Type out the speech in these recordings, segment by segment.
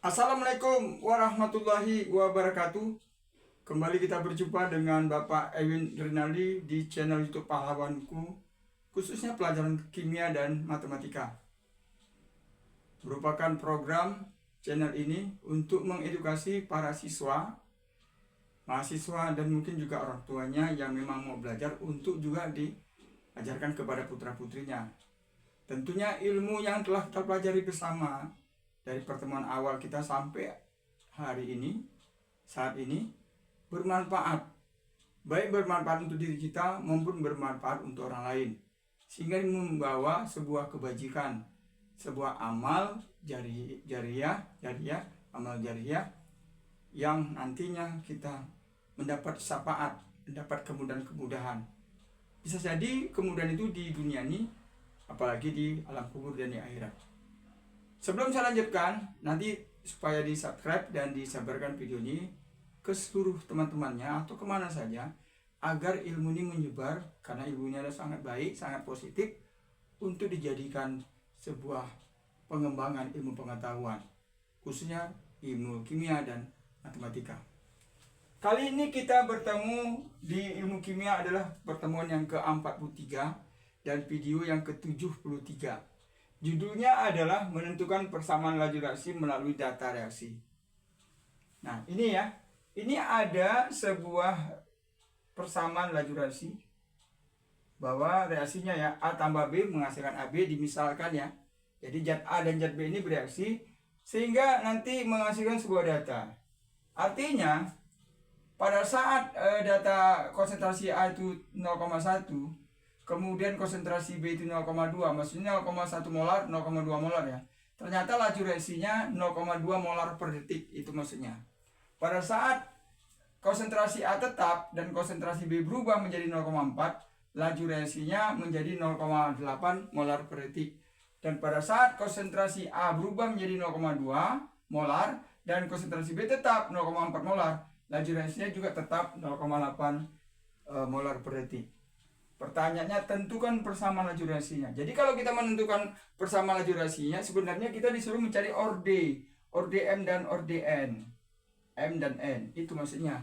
Assalamualaikum warahmatullahi wabarakatuh. Kembali kita berjumpa dengan Bapak Ewin Rinaldi di channel YouTube Pahlawanku, khususnya pelajaran kimia dan matematika. Merupakan program channel ini untuk mengedukasi para siswa, mahasiswa, dan mungkin juga orang tuanya yang memang mau belajar untuk juga diajarkan kepada putra-putrinya. Tentunya ilmu yang telah kita pelajari bersama dari pertemuan awal kita sampai hari ini, saat ini, bermanfaat. Baik bermanfaat untuk diri kita maupun bermanfaat untuk orang lain. Sehingga membawa sebuah kebajikan, sebuah amal jariyah, amal jariyah yang nantinya kita mendapat syafaat, mendapat kemudahan-kemudahan. Bisa jadi kemudahan itu di dunia ini, apalagi di alam kubur dan di akhirat. Sebelum saya lanjutkan, nanti supaya di subscribe dan disebarkan video ini ke seluruh teman-temannya atau kemana saja, agar ilmu ini menyebar, karena ilmunya adalah sangat baik, sangat positif untuk dijadikan sebuah pengembangan ilmu pengetahuan, khususnya ilmu kimia dan matematika. Kali ini kita bertemu di ilmu kimia adalah pertemuan yang ke-43 dan video yang ke-73. Judulnya adalah menentukan persamaan laju reaksi melalui data reaksi. Nah, ini ya. Ini ada sebuah persamaan laju reaksi bahwa reaksinya ya A tambah B menghasilkan AB, dimisalkan ya. Jadi zat A dan zat B ini bereaksi sehingga nanti menghasilkan sebuah data. Artinya pada saat data konsentrasi A itu 0,1, kemudian konsentrasi B itu 0,2, maksudnya 0,1 molar, 0,2 molar ya. Ternyata laju reaksinya 0,2 molar per detik, itu maksudnya. Pada saat konsentrasi A tetap dan konsentrasi B berubah menjadi 0,4, laju reaksinya menjadi 0,8 molar per detik. Dan pada saat konsentrasi A berubah menjadi 0,2 molar dan konsentrasi B tetap 0,4 molar, laju reaksinya juga tetap 0,8 molar per detik. Pertanyaannya, tentukan persamaan laju reaksinya. Jadi kalau kita menentukan persamaan laju reaksinya, sebenarnya kita disuruh mencari orde M dan orde N. M dan N, itu maksudnya.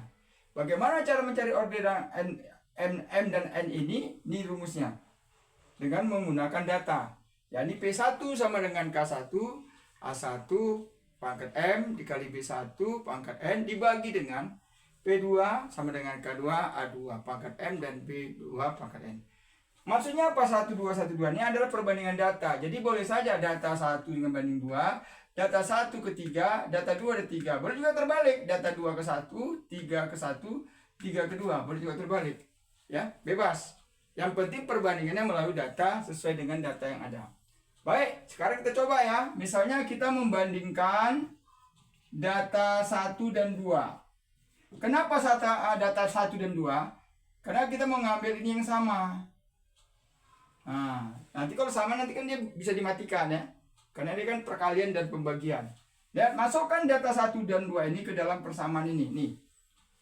Bagaimana cara mencari orde M dan N ini? Ini rumusnya. Dengan menggunakan data. Yani P1 sama dengan K1, A1 pangkat M dikali B1 pangkat N dibagi dengan P2 sama dengan K2, A2 pangkat M dan B2 pangkat N. Maksudnya apa 1, 2, 1, 2? Ini adalah perbandingan data. Jadi boleh saja data 1 dengan banding 2, data 1 ke 3, data 2 ke 3. Boleh juga terbalik, data 2 ke 1, 3 ke 1, 3 ke 2. Boleh juga terbalik. Ya, bebas. Yang penting perbandingannya melalui data sesuai dengan data yang ada. Baik, sekarang kita coba ya. Misalnya kita membandingkan data 1 dan 2. Kenapa data 1 dan 2? Karena kita mau ngambil ini yang sama. Nah, nanti kalau sama nanti kan dia bisa dimatikan ya. Karena ini kan perkalian dan pembagian. Dan masukkan data 1 dan 2 ini ke dalam persamaan ini. Nih.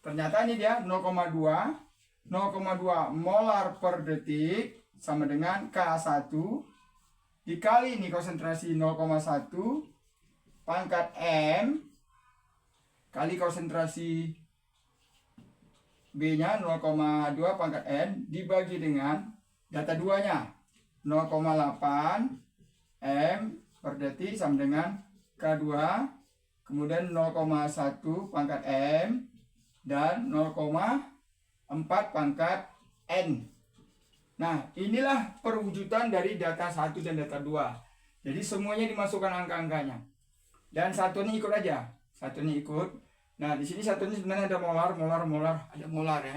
Ternyata ini dia 0,2 molar per detik sama dengan K1 dikali ini konsentrasi 0,1 pangkat M kali konsentrasi B-nya 0,2 pangkat N dibagi dengan data 2-nya 0,8 M per detik sama dengan K2, kemudian 0,1 pangkat M dan 0,4 pangkat N. Nah, inilah perwujudan dari data 1 dan data 2. Jadi semuanya dimasukkan angka-angkanya. Dan satu ini ikut aja. Satu ini ikut. Nah, di sini satu ini sebenarnya ada molar, ada molar ya.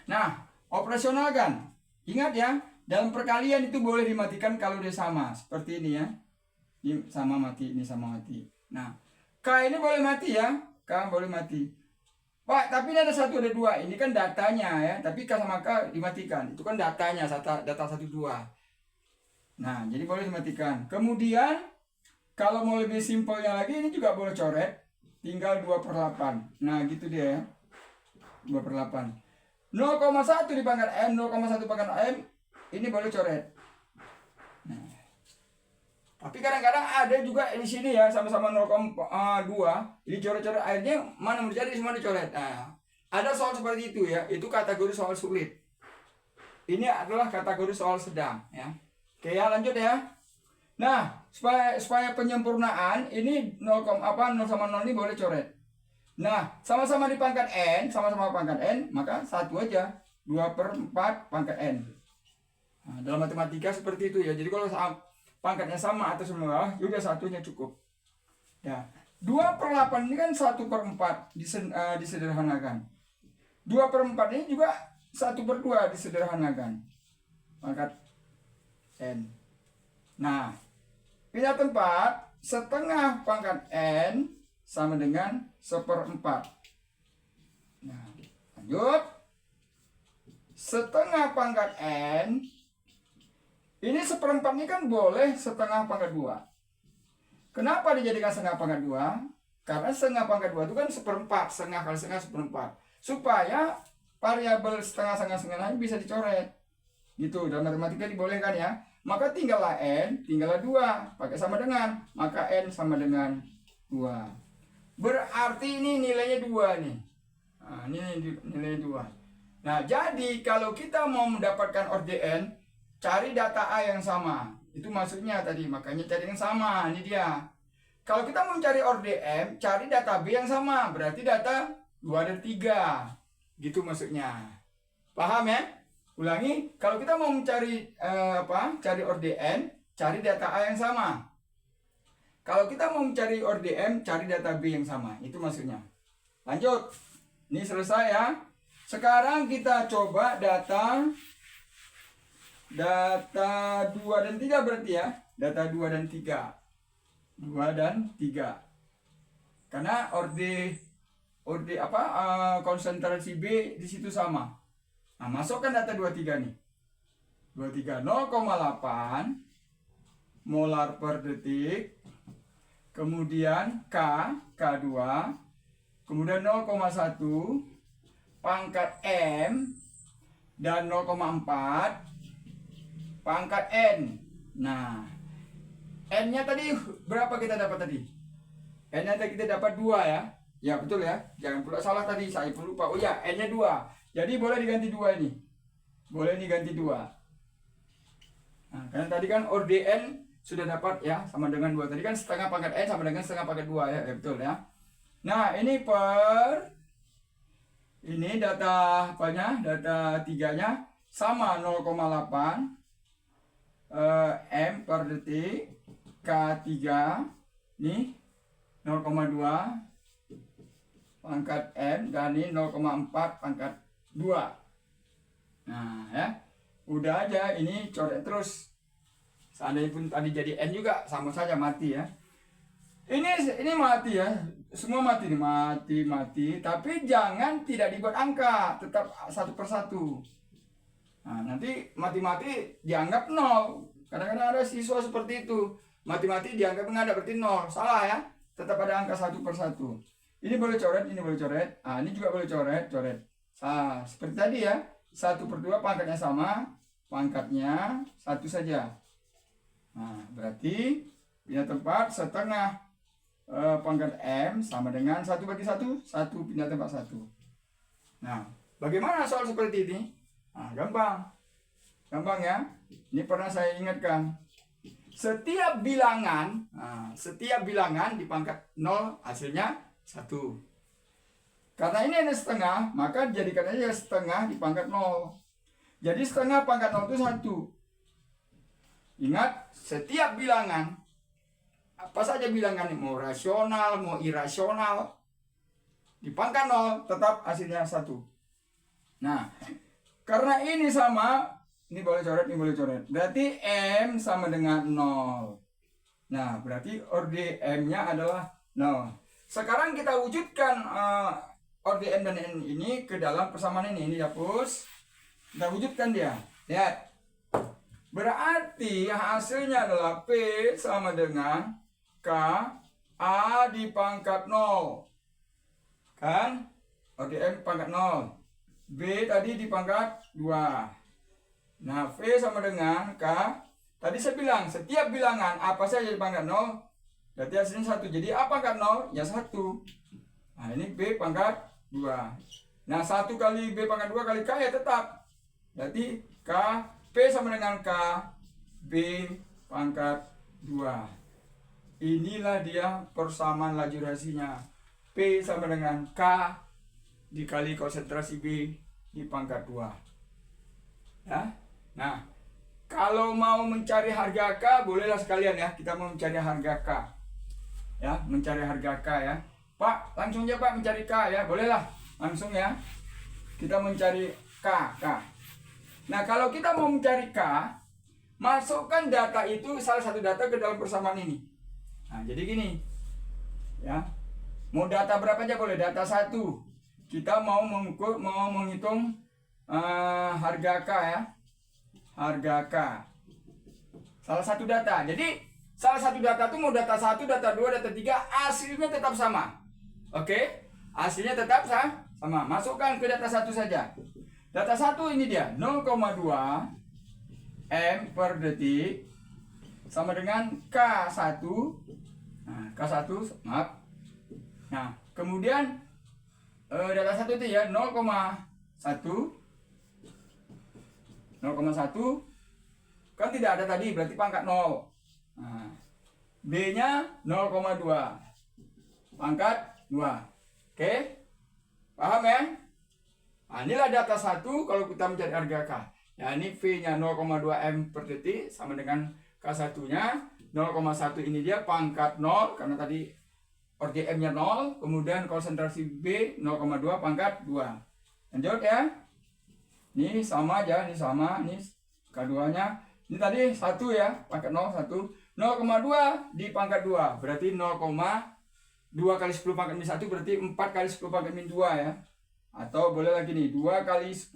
Nah, operasionalkan. Ingat ya, dalam perkalian itu boleh dimatikan kalau dia sama. Seperti ini ya. Ini sama mati, ini sama mati. Nah, K ini boleh mati ya. K boleh mati. Pak, tapi ini ada 1, ada 2. Ini kan datanya ya. Tapi K sama K dimatikan. Itu kan datanya, data 1, 2. Nah, jadi boleh dimatikan. Kemudian, kalau mau lebih simpelnya lagi, ini juga boleh coret. Tinggal 2/8. Nah, gitu dia ya. 2/8. 0,1 di pangkat M, 0,1 pangkat M. Ini boleh coret. Nah. Tapi kadang-kadang ada juga di sini ya sama-sama 0,2. Jadi coret-coret airnya mana mau dicari semua dicoret. Nah, ada soal seperti itu ya. Itu kategori soal sulit. Ini adalah kategori soal sedang ya. Oke ya, lanjut ya. Nah, supaya penyempurnaan ini 0, 0 sama 0 ini boleh coret. Nah, sama-sama di pangkat n, sama-sama pangkat n, maka satu aja. 2/4 pangkat n. Nah, dalam matematika seperti itu ya. Jadi kalau pangkatnya sama atas sama bawah, udah satunya cukup. Ya, 2/8 ini kan 1/4 disederhanakan. 2/4 ini juga 1/2 disederhanakan. Pangkat n. Nah, pindah tempat, setengah pangkat n sama dengan 1/4. Nah, lanjut. Setengah pangkat n, ini 1/4 ini kan boleh setengah pangkat 2. Kenapa dijadikan setengah pangkat 2? Karena setengah pangkat 2 itu kan 1/4, setengah kali setengah 1/4. Supaya variabel setengah bisa dicoret. Gitu, dalam matematika dibolehkan ya. Maka tinggallah n, tinggallah 2, pakai sama dengan, maka n sama dengan 2. Berarti ini nilainya 2 nih. Nah, ini nilainya 2. Nah, jadi kalau kita mau mendapatkan ORDN, cari data A yang sama. Itu maksudnya tadi, makanya cari yang sama, ini dia. Kalau kita mau mencari ORDM, cari data B yang sama, berarti data 2 dan 3. Gitu maksudnya. Paham ya? Ulangi, kalau kita mau mencari cari ORDN, cari data A yang sama. Kalau kita mau mencari ORDM, cari data B yang sama. Itu maksudnya. Lanjut. Ini selesai ya. Sekarang kita coba data 2 dan 3 berarti ya. Data 2 dan 3. 2 dan 3. Karena konsentrasi B di situ sama. Nah, masukkan data 23 nih. 23 0,8 molar per detik. Kemudian K2. Kemudian 0,1 pangkat M dan 0,4 pangkat N. Nah, N-nya tadi berapa kita dapat tadi? N-nya tadi kita dapat 2 ya. Ya betul ya. Jangan pula salah tadi, saya pun lupa. Oh ya, N-nya 2. Jadi boleh diganti 2 ini. Boleh diganti 2. Nah, karena tadi kan ORDN sudah dapat ya, sama dengan 2. Tadi kan setengah pangkat N sama dengan setengah pangkat 2 ya. Ya betul ya. Nah, ini ini data apanya? Data 3-nya sama 0,8 M per detik. K3 nih 0,2 pangkat M dan ini 0,4 pangkat 2. Nah ya, udah aja, ini coret terus. Seandainya pun tadi jadi N juga sama saja mati ya. Ini mati ya, semua mati nih, mati. Tapi jangan tidak dibuat angka, tetap satu persatu. Nah, nanti mati dianggap 0. Kadang-kadang ada siswa seperti itu, mati dianggap nggak ada, berarti 0. Salah ya, tetap ada angka satu persatu. Ini boleh coret, ini boleh coret. Ah, ini juga boleh coret. Nah, seperti tadi ya, 1/2 pangkatnya sama, pangkatnya 1 saja. Nah, berarti pindah tempat setengah pangkat M sama dengan 1/1, 1 pindah tempat 1. Nah, bagaimana soal seperti ini? Nah, gampang ya. Ini pernah saya ingatkan. Setiap bilangan di pangkat 0 hasilnya 1. Karena ini ada setengah, maka jadikan aja setengah di pangkat 0. Jadi setengah pangkat 0 itu 1. Ingat, setiap bilangan, apa saja bilangan, mau rasional, mau irasional, di pangkat 0 tetap hasilnya 1. Nah, karena ini sama, ini boleh coret, ini boleh coret. Berarti M sama dengan 0. Nah, berarti ORDM-nya adalah 0. Sekarang kita wujudkan ORDM dan N ini ke dalam persamaan ini. Ini dihapus. Kita wujudkan dia. Lihat. Berarti hasilnya adalah P sama dengan K A di pangkat 0. Kan? ORDM pangkat 0. B tadi di pangkat 2. Nah, V sama dengan K Tadi saya bilang setiap bilangan apa saja dipangkat 0 berarti hasilnya 1. Jadi A pangkat 0 ya 1. Nah ini B pangkat 2. Nah 1 kali B pangkat 2 kali K ya tetap. Berarti K P sama dengan K B pangkat 2. Inilah dia persamaan laju rasinya. P sama dengan K dikali konsentrasi B di pangkat 2. Ya. Nah, kalau mau mencari harga K, bolehlah sekalian ya. Kita mau mencari harga K. Ya, mencari harga K ya. Pak, langsung aja Pak mencari K ya. Bolehlah. Langsung ya. Kita mencari K. Nah, kalau kita mau mencari K, masukkan data itu salah satu data ke dalam persamaan ini. Nah, jadi gini. Ya. Mau data berapa aja boleh, data 1. Kita mau menghitung harga K ya. Harga K. Salah satu data. Jadi salah satu data itu mau data 1, data 2, data 3, hasilnya tetap sama. Oke? Hasilnya tetap sama. Masukkan ke data 1 saja. Data 1 ini dia 0,2 M per detik sama dengan K1. Nah, K1 maaf. Nah, kemudian data 1 itu ya 0,1 kan tidak ada tadi, berarti pangkat 0. Nah, B-nya 0,2 pangkat 2. Oke? Paham ya? Nah, inilah data 1 kalau kita mencari harga K. Ya, ini V-nya 0,2 M per detik sama dengan K1-nya 0,1. Ini dia pangkat 0 karena tadi RGM-nya 0, kemudian konsentrasi B 0,2 pangkat 2. Lanjut ya. Ini sama aja, ini sama, ini K2-nya. Ini tadi 1 ya, pangkat 0, 1. 0,2 di pangkat 2, berarti 0,2 kali 10 pangkat min 1 berarti 4 kali 10 pangkat min 2 ya. Atau boleh lagi nih, 2 kali 10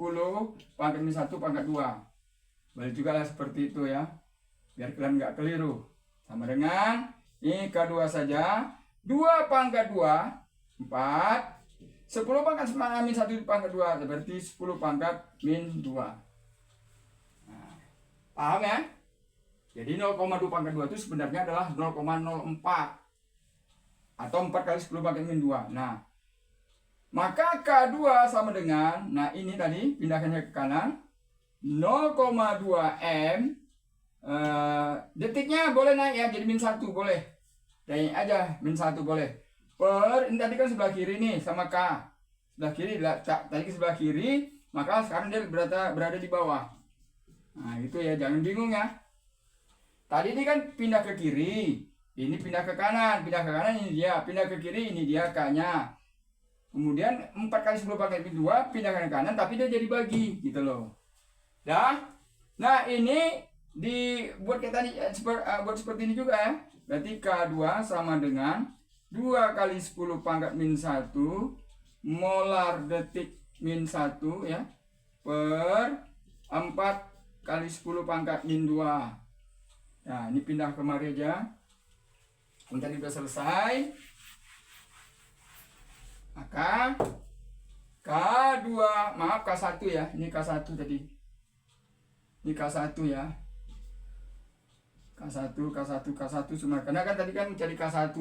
pangkat min 1 pangkat 2. Boleh juga lah seperti itu ya. Biar kalian nggak keliru. Sama dengan, ini K2 saja. 2 pangkat 2, 4. 10 pangkat min 1 di pangkat 2, berarti 10 pangkat min 2. Nah, paham ya? Jadi 0,2 pangkat 2 itu sebenarnya adalah 0,04. Atau 4 kali 10 pangkat min 2. Nah, maka K2 sama dengan, nah ini tadi, pindahkannya ke kanan. 0,2 M. Detiknya boleh naik ya, jadi min 1 boleh. Naik aja, min 1 boleh. Per, ini tadi kan sebelah kiri nih sama K. Sebelah kiri, tadi ke sebelah kiri, maka sekarang dia berada di bawah. Nah itu ya, jangan bingung ya. Tadi ini kan pindah ke kiri, ini pindah ke kanan ini dia, pindah ke kiri ini dia K-nya. Kemudian 4 kali 10 pangkat min 2 pindah ke kanan, tapi dia jadi bagi gitu loh. Dah. Nah ini dibuat kayak tadi, buat seperti ini juga ya. Berarti K2 sama dengan 2 kali 10 pangkat min 1 molar detik min 1 ya, per 4 kali 10 pangkat min 2. Nah ini pindah kemari aja. Bentar ini sudah selesai. Maka K2, maaf K1 ya, ini K1 tadi. Ini K1 ya. K1 semua. Karena kan tadi kan mencari K1.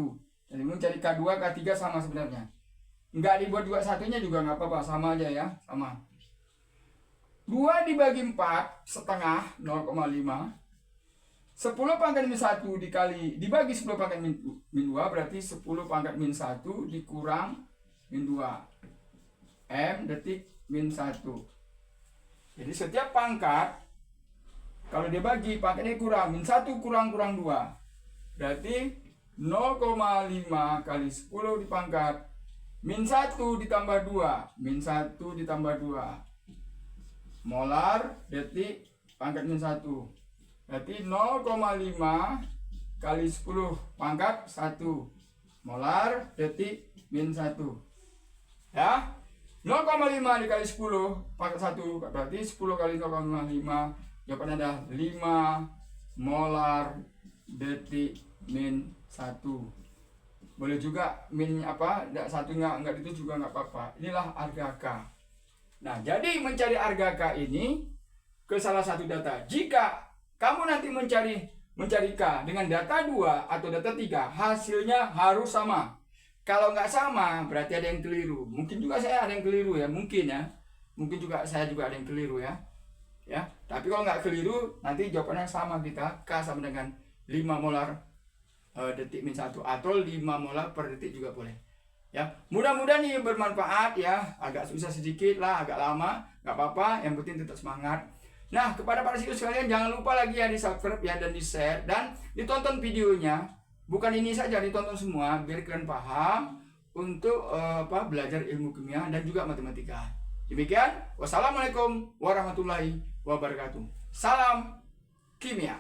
Jadi mencari K2, K3 sama sebenarnya. Enggak dibuat 21-nya juga nggak apa-apa, sama aja ya, sama. 2 dibagi 4 setengah 0,5. 10 pangkat min 1 dibagi 10 pangkat min 2 berarti 10 pangkat min 1 dikurang min 2. M detik min 1. Jadi setiap pangkat kalau dia bagi pangkatnya kurang, min 1 kurang 2. Berarti 0,5 kali 10 dipangkat min 1 ditambah 2. Min 1 ditambah 2. Molar detik pangkat min 1. Berarti 0,5 kali 10 pangkat 1. Molar detik min 1. Ya. 0,5 dikali 10 pangkat 1 berarti 10 kali 0,5. Jawabannya ada 5 molar detik min 1. Boleh juga min apa, satu enggak itu juga enggak apa-apa. Inilah harga K. Nah, jadi mencari harga K ini ke salah satu data. Jika K kamu nanti mencari K dengan data 2 atau data 3, hasilnya harus sama. Kalau nggak sama, berarti ada yang keliru. Mungkin juga saya ada yang keliru ya, mungkin ya. Mungkin juga saya juga ada yang keliru ya. Ya, tapi kalau nggak keliru, nanti jawabannya sama kita. K sama dengan 5 molar detik min 1 atau 5 molar per detik juga boleh. Ya, mudah-mudahan ini bermanfaat ya. Agak susah sedikit lah, agak lama, nggak apa-apa. Yang penting tetap semangat. Nah, kepada para siswa sekalian, jangan lupa lagi ya di subscribe ya dan di share dan ditonton videonya. Bukan ini saja, ditonton semua biar kalian paham untuk belajar ilmu kimia dan juga matematika. Demikian, wassalamualaikum warahmatullahi wabarakatuh. Salam kimia.